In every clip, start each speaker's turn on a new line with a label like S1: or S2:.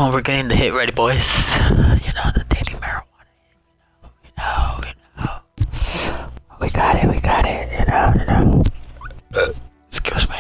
S1: Oh, we're getting the hit ready, boys. You know, the daily marijuana. We got it, you know. Excuse me.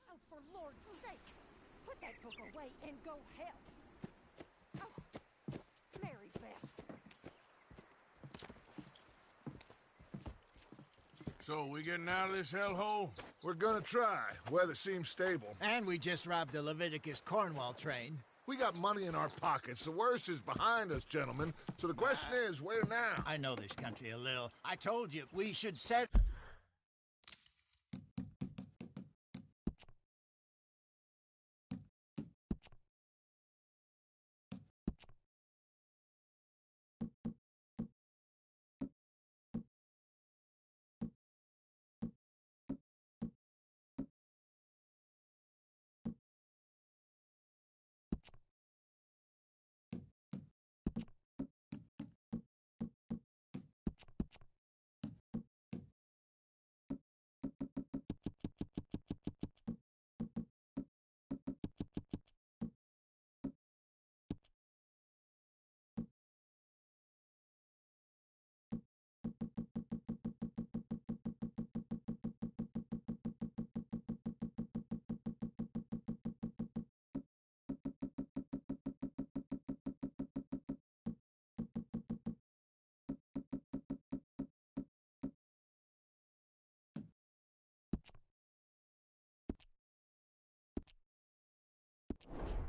S2: Oh, for Lord's sake! Put that book away and go help! Oh, Mary Beth.
S3: So, we getting out of this hellhole?
S4: We're gonna try. Weather seems stable.
S5: And we just robbed the Leviticus Cornwall train.
S4: We got money in our pockets. The worst is behind us, gentlemen. So the question is, where now?
S5: I know this country a little. I told you, we should set...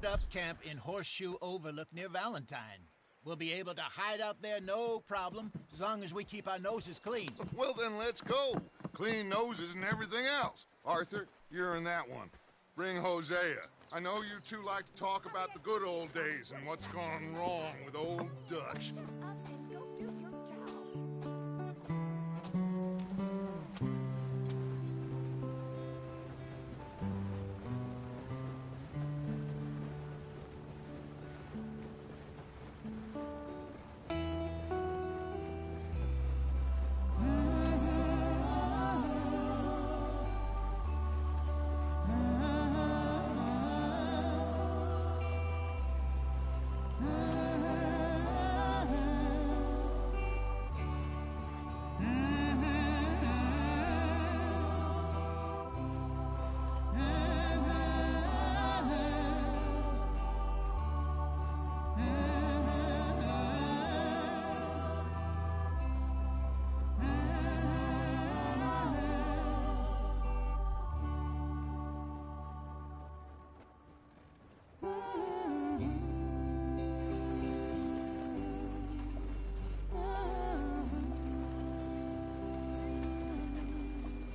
S5: up camp in Horseshoe Overlook near Valentine. We'll be able to hide out there no problem, as long as we keep our noses clean.
S4: Well, then let's go. Clean noses and everything else. Arthur, you're in that one. Bring Hosea. I know you two like to talk about the good old days and what's gone wrong with old Dutch.
S2: Shut up and go do your job.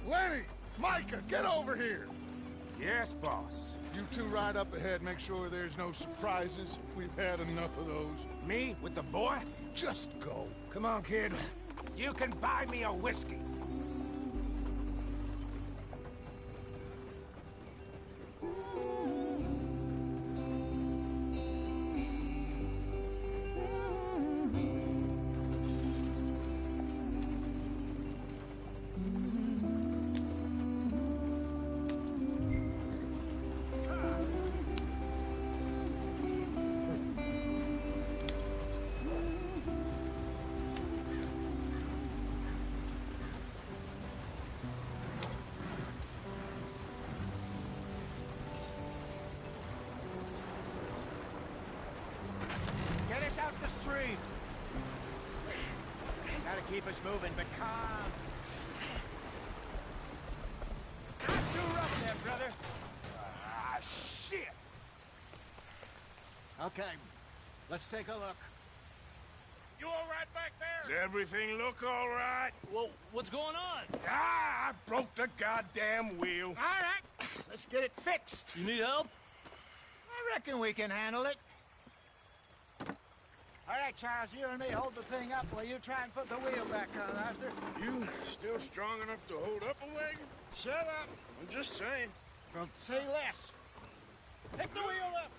S4: Lenny! Micah, get over here!
S3: Yes, boss.
S4: You two ride up ahead, make sure there's no surprises. We've had enough of those.
S3: Me with the boy?
S4: Just go.
S3: Come on, kid. You can buy me a whiskey.
S5: Keep us moving, but calm. Not too rough there, brother.
S3: Ah, shit!
S5: Okay, let's take a look.
S3: You all right back there? Does everything look all right?
S6: Well, what's going on?
S3: Ah, I broke the goddamn wheel.
S5: All right, let's get it fixed.
S6: You need help?
S5: I reckon we can handle it. All right, Charles, you and me hold the thing up while you try and put the wheel back on, Arthur.
S3: You still strong enough to hold up a wagon?
S5: Shut up.
S3: I'm just saying.
S5: Don't say less. Pick the wheel up.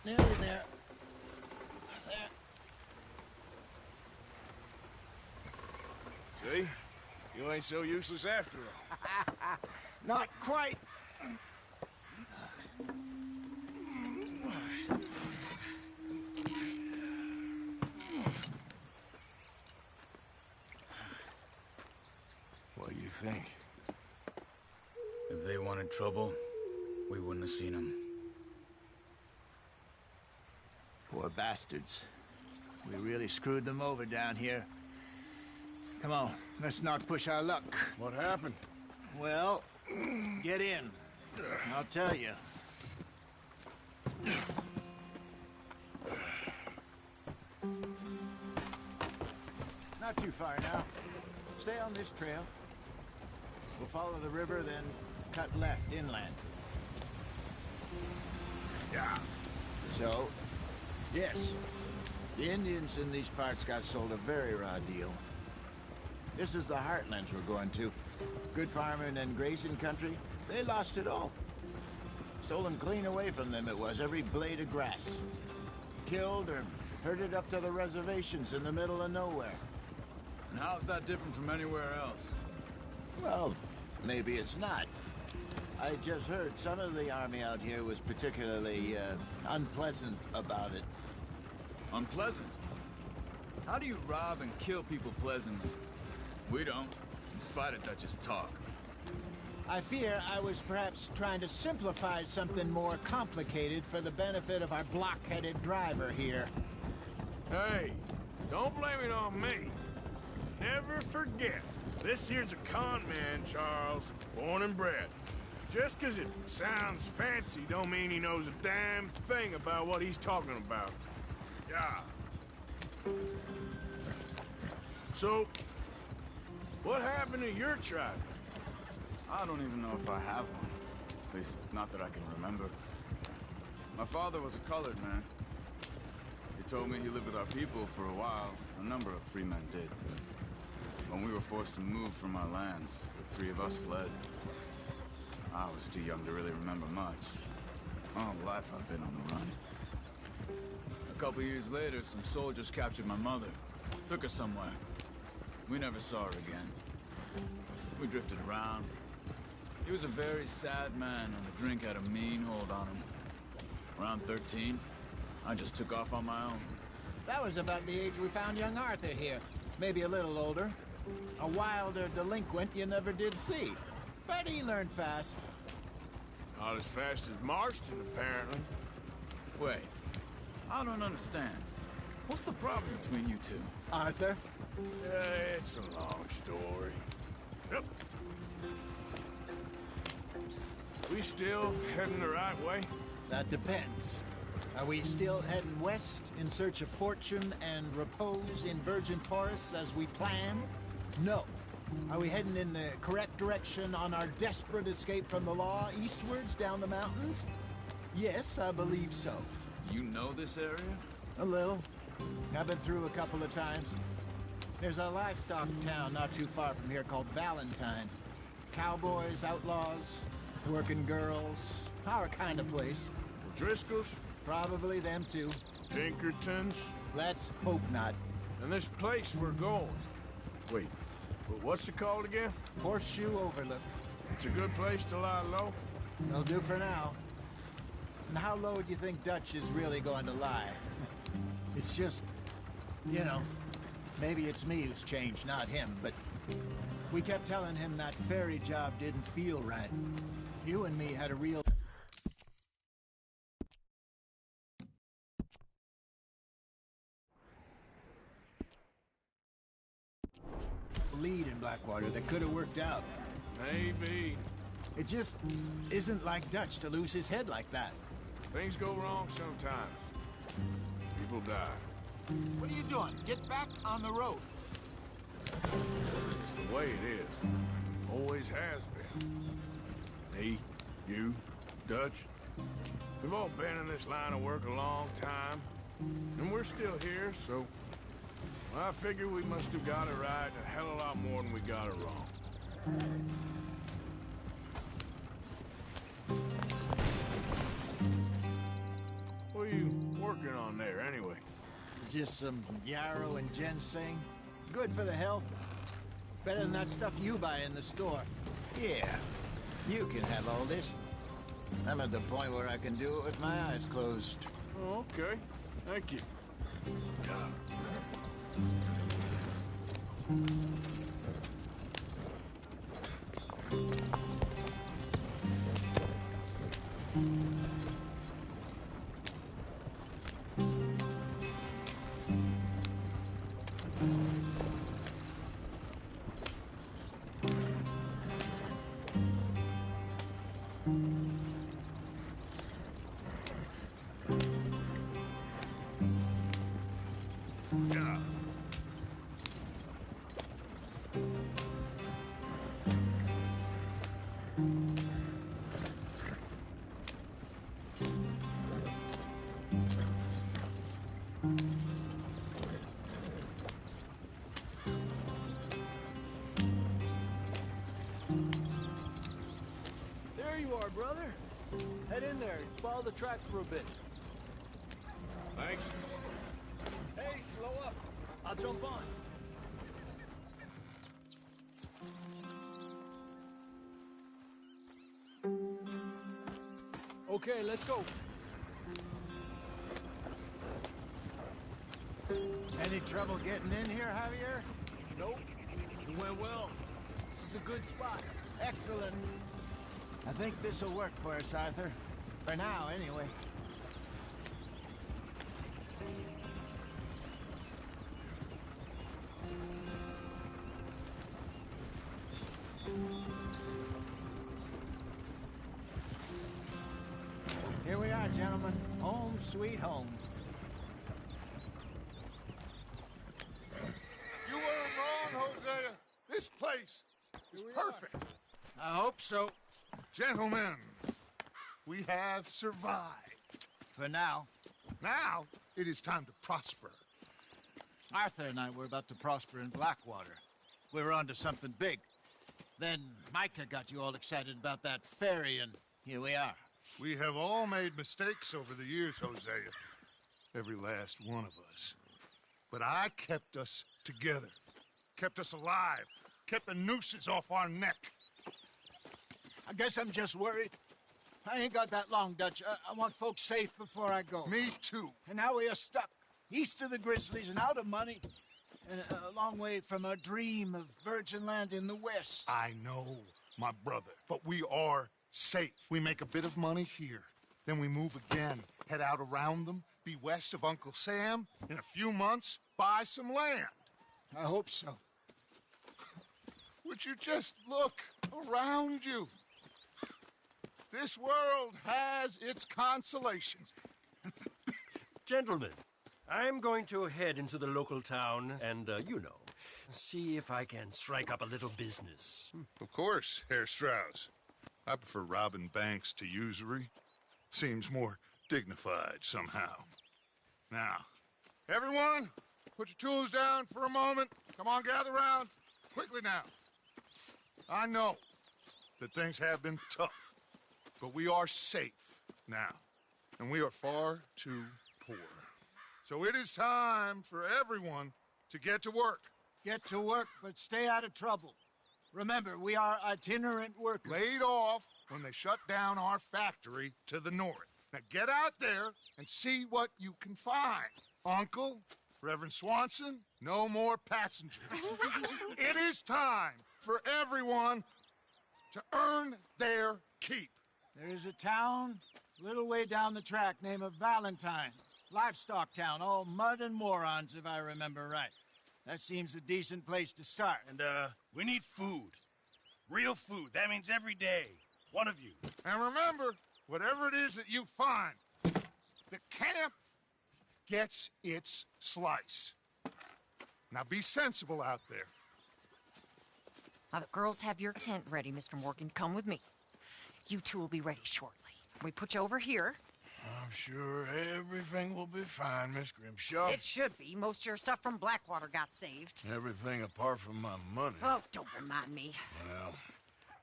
S5: Nearly there. There.
S3: See? You ain't so useless after all.
S5: Not quite.
S3: What do you think?
S6: If they wanted trouble, we wouldn't have seen them.
S5: Poor bastards. We really screwed them over down here. Come on, let's not push our luck.
S3: What happened?
S5: Well, get in. I'll tell you. Not too far now. Stay on this trail. We'll follow the river, then cut left inland.
S3: Yeah.
S5: So, yes, the Indians in these parts got sold a very raw deal. This is the heartlands we're going to. Good farming and grazing country, they lost it all. Stolen clean away from them it was, every blade of grass. Killed or herded up to the reservations in the middle of nowhere.
S6: And how's that different from anywhere else?
S5: Well, maybe it's not. I just heard some of the army out here was particularly unpleasant about it.
S6: Unpleasant? How do you rob and kill people pleasantly? We don't, in spite of Dutch's talk.
S5: I fear I was perhaps trying to simplify something more complicated for the benefit of our block-headed driver here.
S3: Hey, don't blame it on me. Never forget, this here's a con man, Charles, born and bred. Just 'cause it sounds fancy don't mean he knows a damn thing about what he's talking about. Yeah. So, what happened to your tribe?
S6: I don't even know if I have one. At least, not that I can remember. My father was a colored man. He told me he lived with our people for a while. A number of free men did. When we were forced to move from our lands, the three of us fled. I was too young to really remember much. My whole life I've been on the run. A couple years later, some soldiers captured my mother. Took her somewhere. We never saw her again. We drifted around. He was a very sad man, and the drink had a mean hold on him. Around 13, I just took off on my own.
S5: That was about the age we found young Arthur here. Maybe a little older. A wilder delinquent you never did see. But he learned fast.
S3: Not as fast as Marston, apparently.
S6: Wait, I don't understand. What's the problem between you two?
S5: Arthur?
S3: It's a long story. Yep. We still heading the right way?
S5: That depends. Are we still heading west in search of fortune and repose in virgin forests as we planned? No. Are we heading in the correct direction on our desperate escape from the law eastwards down the mountains? Yes, I believe so.
S6: You know this area?
S5: A little. I've been through a couple of times. There's a livestock town not too far from here called Valentine. Cowboys, outlaws, working girls, our kind of place.
S3: Driscoll's?
S5: Probably them too.
S3: Pinkertons?
S5: Let's hope not.
S3: And this place we're going. Wait, but what's it called again?
S5: Horseshoe Overlook.
S3: It's a good place to lie low?
S5: It'll do for now. And how low do you think Dutch is really going to lie? It's just, you know, maybe it's me who's changed, not him, but we kept telling him that ferry job didn't feel right. You and me had a real Blackwater that could have worked out.
S3: Maybe.
S5: It just isn't like Dutch to lose his head like that.
S3: Things go wrong sometimes. People die.
S5: What are you doing? Get back on the road.
S3: It's the way it is. Always has been. Me, you, Dutch. We've all been in this line of work a long time. And we're still here, so... I figure we must have got it right a hell of a lot more than we got it wrong. What are you working on there, anyway?
S5: Just some yarrow and ginseng. Good for the health. Better than that stuff you buy in the store. Yeah, you can have all this. I'm at the point where I can do it with my eyes closed.
S3: Oh, okay. Thank you. Yeah.
S7: There you are, brother. Head in there. Follow the tracks for a bit.
S3: Thanks.
S7: Hey, slow up. I'll jump on. Okay, let's go.
S5: Any trouble getting in here, Javier?
S7: Nope. It went well. This is a good spot.
S5: Excellent. I think this'll work for us, Arthur. For now, anyway. Here we are, gentlemen. Home sweet home.
S4: You weren't wrong, Hosea. This place is perfect.
S5: I hope so.
S4: Gentlemen, we have survived.
S5: For now.
S4: Now, it is time to prosper.
S5: Arthur and I were about to prosper in Blackwater. We were onto something big. Then Micah got you all excited about that ferry, and here we are.
S4: We have all made mistakes over the years, Hosea. Every last one of us. But I kept us together. Kept us alive. Kept the nooses off our neck.
S5: I guess I'm just worried. I ain't got that long, Dutch. I want folks safe before I go.
S4: Me too.
S5: And now we are stuck, east of the Grizzlies and out of money, and a long way from our dream of virgin land in the west.
S4: I know, my brother. But we are safe. We make a bit of money here. Then we move again, head out around them, be west of Uncle Sam. In a few months, buy some land.
S5: I hope so.
S4: Would you just look around you? This world has its consolations.
S8: Gentlemen, I'm going to head into the local town and, see if I can strike up a little business.
S4: Of course, Herr Strauss. I prefer robbing banks to usury. Seems more dignified somehow. Now, everyone, put your tools down for a moment. Come on, gather round. Quickly now. I know that things have been tough, but we are safe now, and we are far too poor. So it is time for everyone to get to work.
S5: Get to work, but stay out of trouble. Remember, we are itinerant workers.
S4: Laid off when they shut down our factory to the north. Now get out there and see what you can find. Uncle, Reverend Swanson, no more passengers. It is time for everyone to earn their keep.
S5: There is a town a little way down the track named Valentine. Livestock town, all mud and morons, if I remember right. That seems a decent place to start.
S9: And, we need food. Real food. That means every day. One of you.
S4: And remember, whatever it is that you find, the camp gets its slice. Now be sensible out there.
S2: Now, the girls have your tent ready, Mr. Morgan. Come with me. You two will be ready shortly. We put you over here.
S3: I'm sure everything will be fine, Miss Grimshaw.
S2: It should be. Most of your stuff from Blackwater got saved.
S3: Everything apart from my money.
S2: Oh, don't remind me.
S3: Well,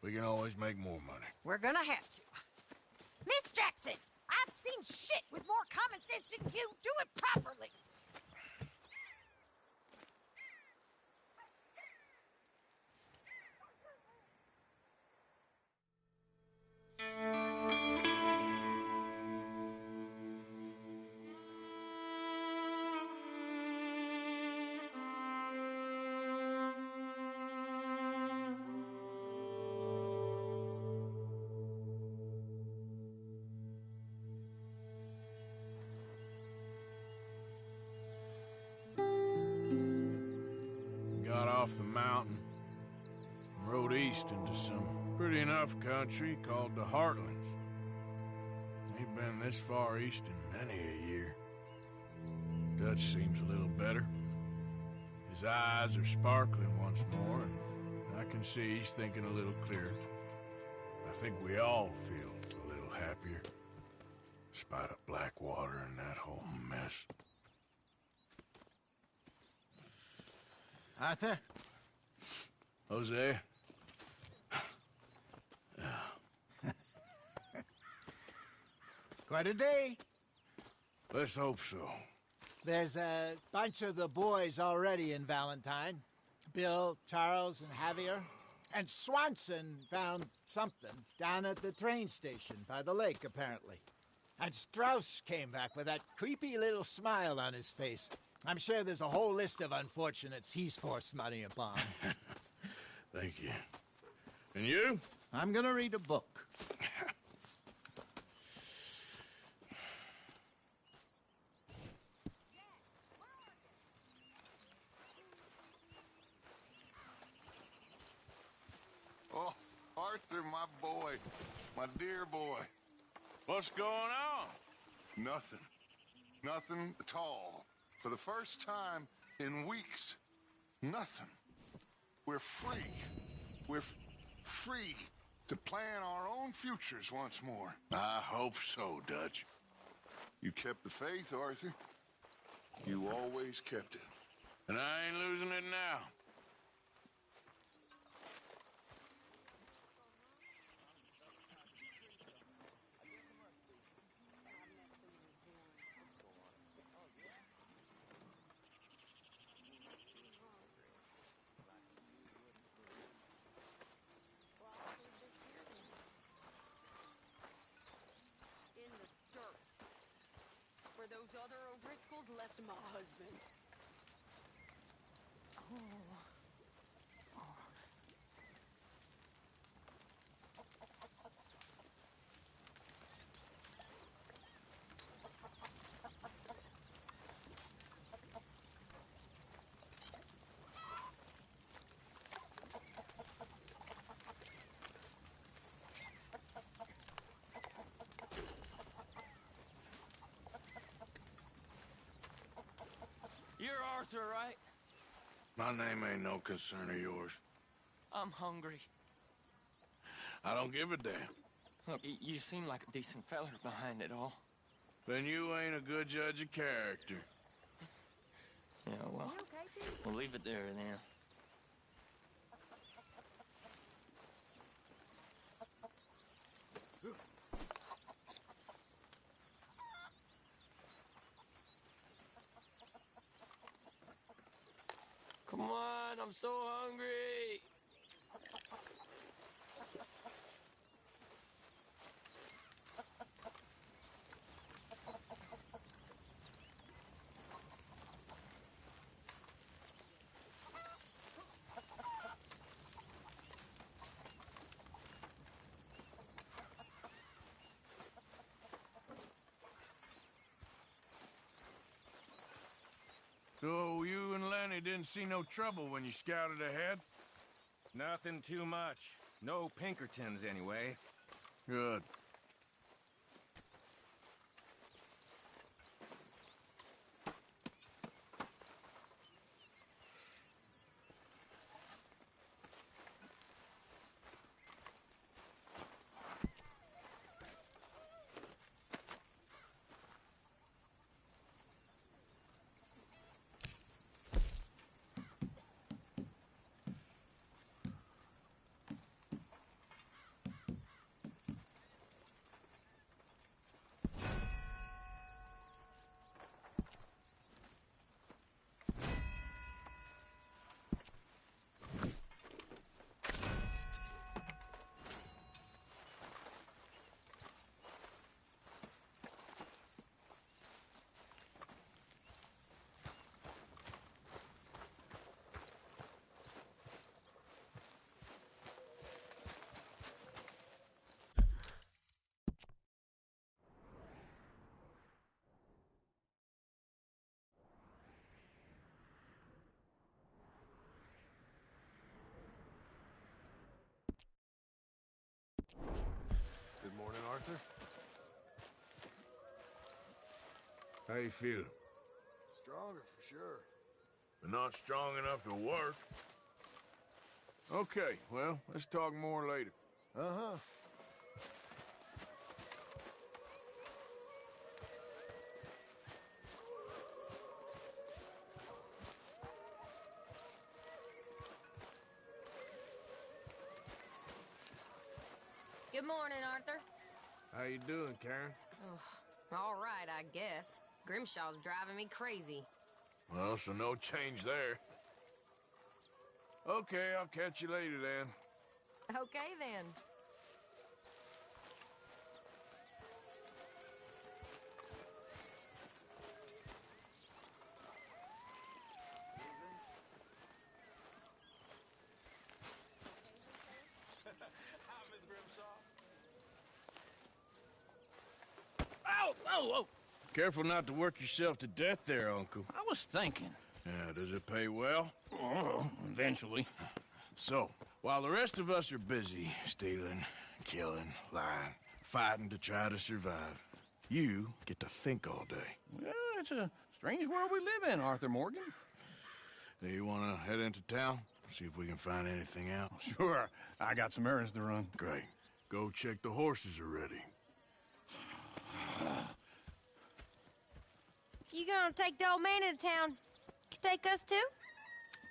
S3: we can always make more money.
S2: We're gonna have to. Miss Jackson, I've seen shit with more common sense than you. Do it properly.
S3: Got off the mountain and rode east into some pretty enough country called the Heartlands. Ain't been this far east in many a year. Dutch seems a little better. His eyes are sparkling once more, and I can see he's thinking a little clearer. I think we all feel a little happier, despite of Blackwater and that whole mess.
S5: Arthur?
S3: Hosea?
S5: Quite a day.
S3: Let's hope so.
S5: There's a bunch of the boys already in Valentine. Bill, Charles, and Javier. And Swanson found something down at the train station by the lake, apparently. And Strauss came back with that creepy little smile on his face. I'm sure there's a whole list of unfortunates he's forced money upon.
S3: Thank you. And you?
S5: I'm gonna read a book.
S4: Oh, Arthur, my boy. My dear boy.
S3: What's going on?
S4: Nothing. Nothing at all. For the first time in weeks, nothing. We're free. We're free to plan our own futures once more.
S3: I hope so, Dutch.
S4: You kept the faith, Arthur. You always kept it.
S3: And I ain't losing it now.
S10: Where those other O'Driscolls left my husband.
S7: You're Arthur, right?
S3: My name ain't no concern of yours.
S7: I'm hungry.
S3: I don't give a damn.
S7: Look, you seem like a decent feller behind it all.
S3: Then you ain't a good judge of character.
S7: Yeah, well, we'll leave it there then. Come on, I'm so hungry.
S3: So you and Lenny didn't see no trouble when you scouted ahead?
S11: Nothing too much. No Pinkertons, anyway.
S3: Good. Good morning, Arthur. How you feeling?
S4: Stronger for sure.
S3: But not strong enough to work. Okay, well, let's talk more later.
S4: Uh-huh.
S10: Good morning, Arthur.
S3: How you doing, Karen?
S10: All right, I guess. Grimshaw's driving me crazy.
S3: Well, so no change there. Okay, I'll catch you later then.
S10: Okay, then.
S9: Oh!
S3: Careful not to work yourself to death there, Uncle.
S9: I was thinking.
S3: Yeah, does it pay well?
S9: Oh, eventually.
S3: So, while the rest of us are busy stealing, killing, lying, fighting to try to survive, you get to think all day.
S9: Well, it's a strange world we live in, Arthur Morgan.
S3: Do you want to head into town? See if we can find anything out?
S9: Sure. I got some errands to run.
S3: Great. Go check the horses are ready.
S2: You gonna take the old man into town? Take us too?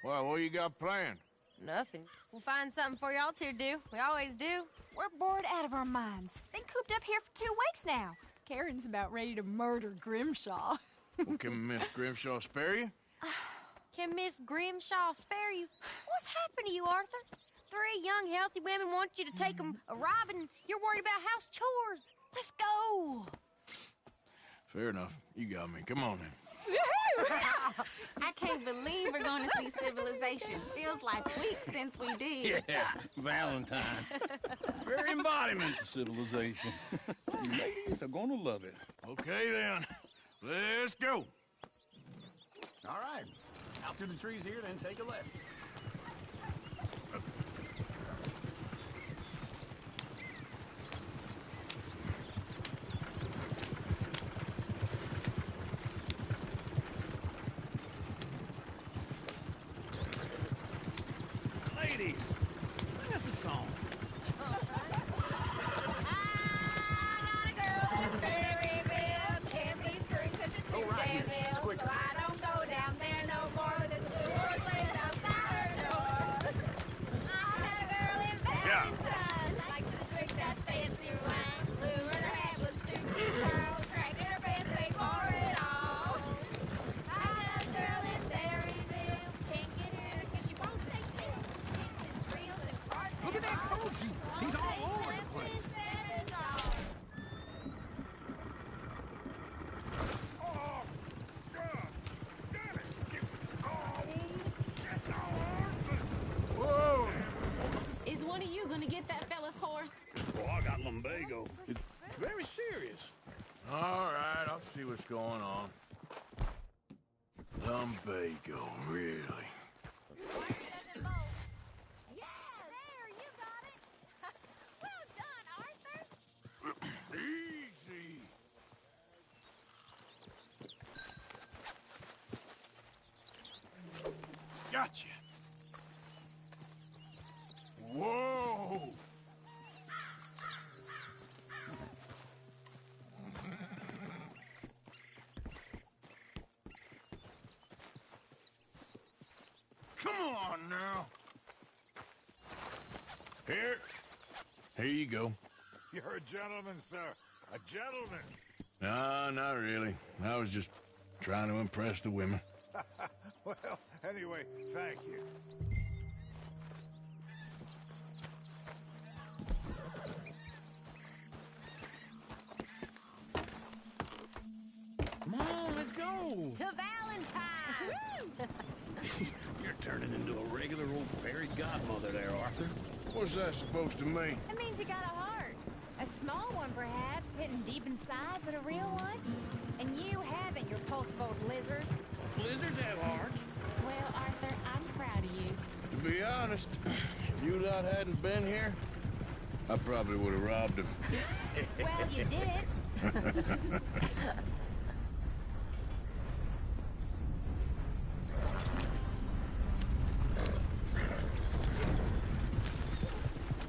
S3: Well, what you got planned?
S2: Nothing. We'll find something for y'all two to do. We always do.
S12: We're bored out of our minds. Been cooped up here for 2 weeks now. Karen's about ready to murder Grimshaw.
S3: Well, can Miss Grimshaw spare you?
S2: Can Miss Grimshaw spare you? What's happened to you, Arthur? 3 young, healthy women want you to take them a robbing. You're worried about house chores.
S12: Let's go.
S3: Fair enough. You got me. Come on then.
S13: I can't believe we're going to see civilization. Feels like weeks since we did.
S9: Yeah, Valentine. Very embodiment of civilization. You ladies are going to love it.
S3: Okay then. Let's go.
S9: All right. Out through the trees here, then take a left. Ladies, sing us a song. Look at that coach. He's all over the place.
S3: Whoa!
S13: Is one of you going to get that fella's horse?
S9: Oh, I got lumbago. It's very serious.
S3: All right, I'll see what's going on. Lumbago, really? Easy. Gotcha. Whoa. Come on now. Here you go.
S4: You're a gentleman, sir. A gentleman.
S3: No, not really. I was just trying to impress the women.
S4: Well, anyway, thank you.
S9: Come on, let's go.
S2: To Valentine!
S9: You're turning into a regular old fairy godmother there, Arthur.
S3: What's that supposed to mean?
S12: It means you got a heart. A small one, perhaps, hidden deep inside, but a real one. And you haven't, your pulsive old lizard.
S9: Lizards have hearts.
S13: Well, Arthur, I'm proud of you.
S3: To be honest, if you lot hadn't been here, I probably would have robbed him.
S12: Well, you did.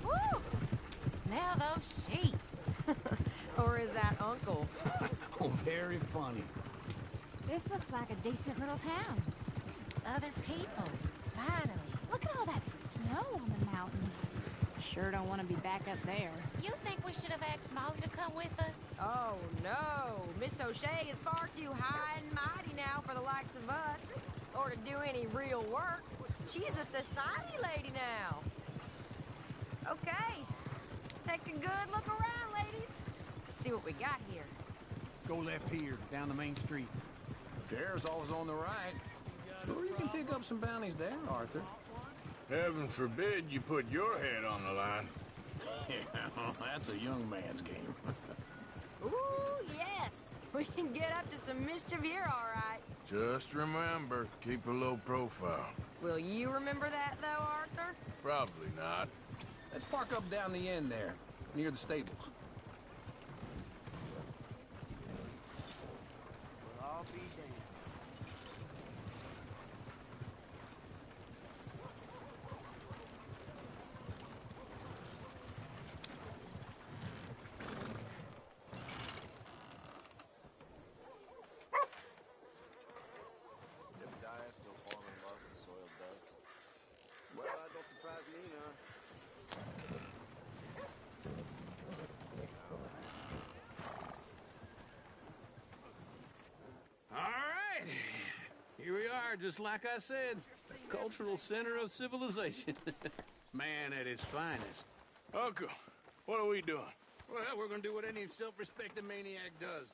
S2: Woo! Smell those sheep. Or is that Uncle?
S9: Oh, very funny.
S12: This looks like a decent little town.
S2: Other people.
S12: Finally. Look at all that snow on the mountains. Sure don't want to be back up there.
S13: You think we should have asked Molly to come with us?
S2: Oh, no. Miss O'Shea is far too high and mighty now for the likes of us. Or to do any real work. She's a society lady now. Okay. Take a good look around, ladies. Let's see what we got here.
S9: Go left here, down the main street.
S6: Chair's always on the right.
S9: Sure you can pick up some bounties there, Arthur.
S3: Heaven forbid you put your head on the line.
S9: Yeah, that's a young man's game.
S2: Ooh, yes. We can get up to some mischief here, all right.
S3: Just remember, keep a low profile.
S2: Will you remember that, though, Arthur?
S3: Probably not.
S9: Let's park up down the end there, near the stables.
S7: I'll be damned.
S14: Jebediah still falling in love with soiled ducks? Well, that don't surprise me none.
S9: All right. Here we are, just like I said. The cultural center of civilization. Man at his finest.
S3: Uncle, what are we doing?
S9: Well, we're gonna do what any self-respecting maniac does.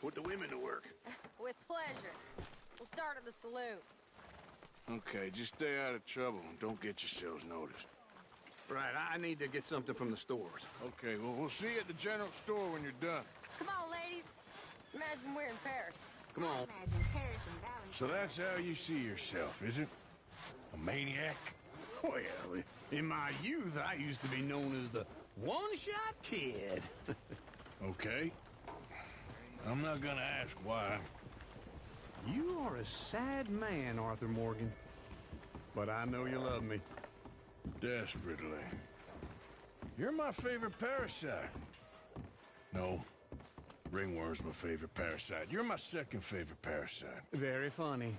S9: Put the women to work.
S2: With pleasure. We'll start at the saloon.
S3: Okay, just stay out of trouble and don't get yourselves noticed.
S9: Right, I need to get something from the stores.
S3: Okay, well, we'll see you at the general store when you're done.
S2: Come on, ladies. Imagine we're in Paris.
S9: Come on.
S13: Imagine Paris and Valentine.
S3: So that's how you see yourself, is it? A maniac?
S9: Well, in my youth, I used to be known as the one-shot kid.
S3: Okay. I'm not gonna ask why.
S9: You are a sad man, Arthur Morgan. But I know you love me.
S3: Desperately. You're my favorite parasite. No. Ringworm's my favorite parasite. You're my second favorite parasite.
S9: Very funny.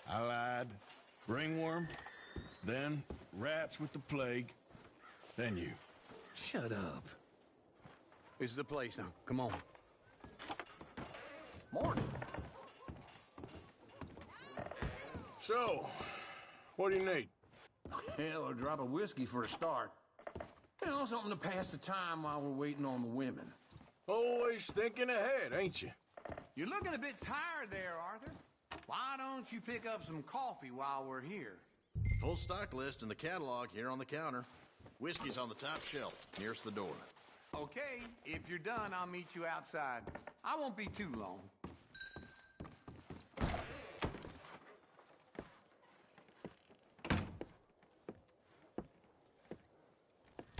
S3: I lied. Ringworm. Then rats with the plague. Then you.
S9: Shut up. This is the place now. Come on. Morning.
S3: So, what do you need?
S9: Hell, a drop of whiskey for a start. You know, something to pass the time while we're waiting on the women.
S3: Always thinking ahead, ain't you?
S15: You're looking a bit tired there, Arthur. Why don't you pick up some coffee while we're here?
S14: Full stock list in the catalog here on the counter. Whiskey's on the top shelf, nearest the door.
S15: Okay, if you're done, I'll meet you outside. I won't be too long.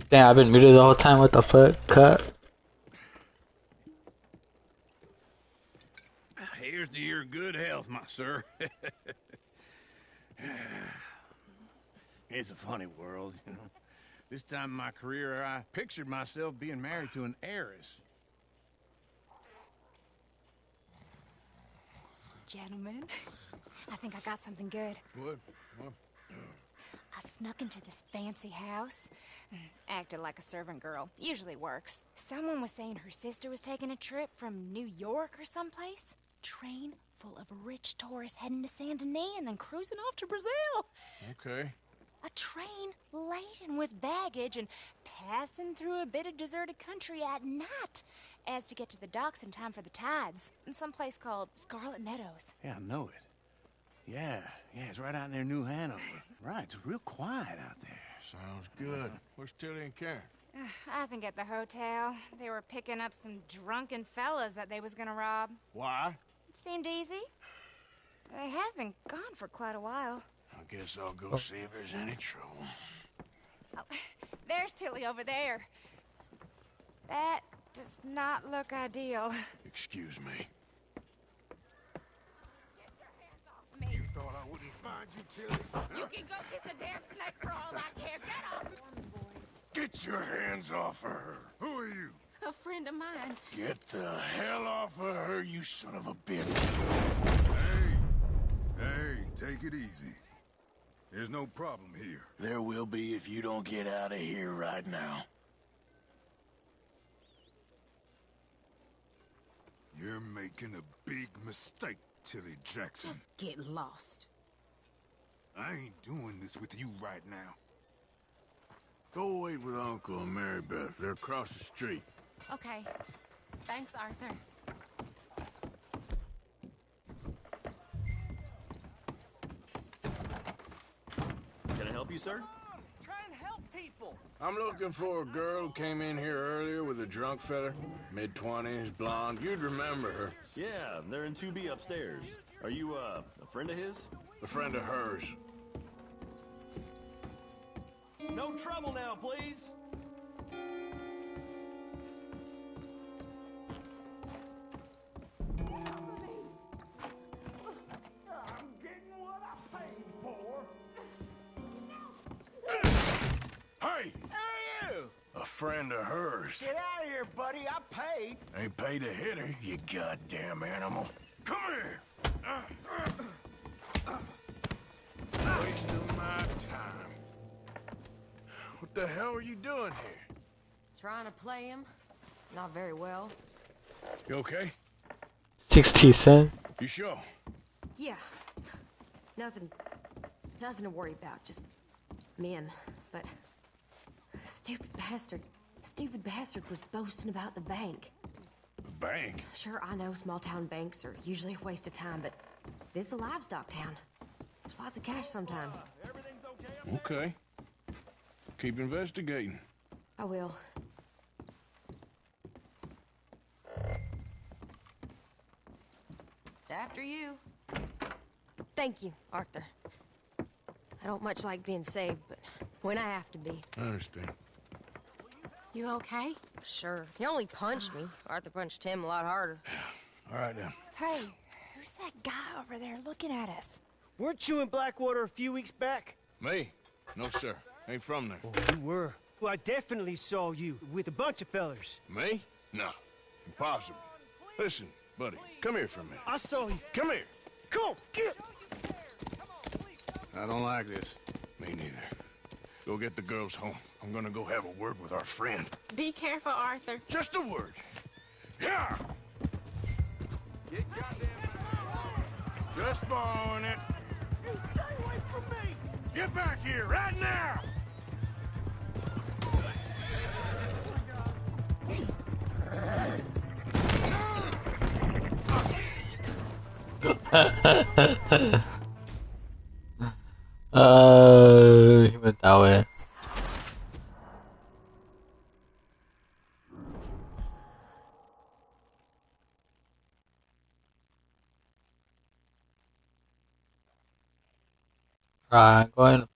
S1: Damn, I've been muted the whole time. What the fuck? Cut.
S9: Here's to your good health, my sir. It's a funny world, you know. This time in my career, I pictured myself being married to an heiress.
S12: Gentlemen, I think I got something good.
S3: What?
S12: I snuck into this fancy house. Acted like a servant girl. Usually works. Someone was saying her sister was taking a trip from New York or someplace. Train full of rich tourists heading to Saint Denis and then cruising off to Brazil.
S3: Okay.
S12: A train laden with baggage and passing through a bit of deserted country at night as to get to the docks in time for the tides in some place called Scarlet Meadows.
S9: Yeah, I know it. Yeah, it's right out near New Hanover. Right, it's real quiet out there.
S3: Sounds good. Where's Tilly and Karen?
S12: I think at the hotel. They were picking up some drunken fellas that they was gonna rob.
S3: Why?
S12: It seemed easy. They have been gone for quite a while.
S3: I guess I'll go see if there's any trouble.
S12: Oh, there's Tilly over there. That does not look ideal.
S3: Excuse me.
S4: You thought I wouldn't find you, Tilly?
S12: You can go kiss a damn snake for all I care. Get off!
S3: Get your hands off of her.
S4: Who are you?
S13: A friend of mine.
S3: Get the hell off of her, you son of a bitch.
S4: Hey, take it easy. There's no problem here.
S3: There will be if you don't get out of here right now.
S4: You're making a big mistake, Tilly Jackson.
S10: Just get lost.
S4: I ain't doing this with you right now.
S3: Go wait with Uncle and Mary Beth. They're across the street.
S13: Okay. Thanks, Arthur.
S16: Can I help you, sir?
S7: Try and help people.
S3: I'm looking for a girl who came in here earlier with a drunk fella. Mid-20s, blonde. You'd remember her.
S16: Yeah, they're in 2B upstairs. Are you, a friend of his?
S3: A friend of hers.
S16: No trouble now, please.
S15: I'm getting what I paid for.
S3: Hey!
S15: Who are you?
S3: A friend of hers.
S15: Get out of here, buddy. I paid.
S3: Ain't paid to hit her, you goddamn animal. Come here! Wasting my time. What the hell are you doing here?
S10: Trying to play him. Not very well.
S3: You okay?
S1: 60 cents.
S3: You sure?
S10: Yeah. Nothing to worry about. Just men. But stupid bastard was boasting about the bank.
S3: The bank?
S10: Sure, I know small town banks are usually a waste of time, but this is a livestock town. There's lots of cash sometimes.
S3: Okay. Keep investigating.
S10: I will. After you. Thank you, Arthur. I don't much like being saved, but when I have to be.
S3: I understand.
S13: You okay?
S10: Sure. He only punched me. Arthur punched him a lot harder.
S3: All right, then.
S12: Hey, who's that guy over there looking at us?
S7: Weren't you in Blackwater a few weeks back?
S3: Me? No, sir. Ain't from there.
S7: Oh, you were. Well, I definitely saw you with a bunch of fellers.
S3: Me? No. Impossible. Listen, buddy, come here for a minute.
S7: I saw you.
S3: Come here.
S7: Come on, get!
S3: I don't like this. Me neither. Go get the girls home. I'm gonna go have a word with our friend.
S13: Be careful, Arthur.
S3: Just a word. Yeah!
S9: Get goddamn...
S3: Just borrowing it.
S15: You stay away from me!
S3: Get back here right now!
S1: He went that way. I'm going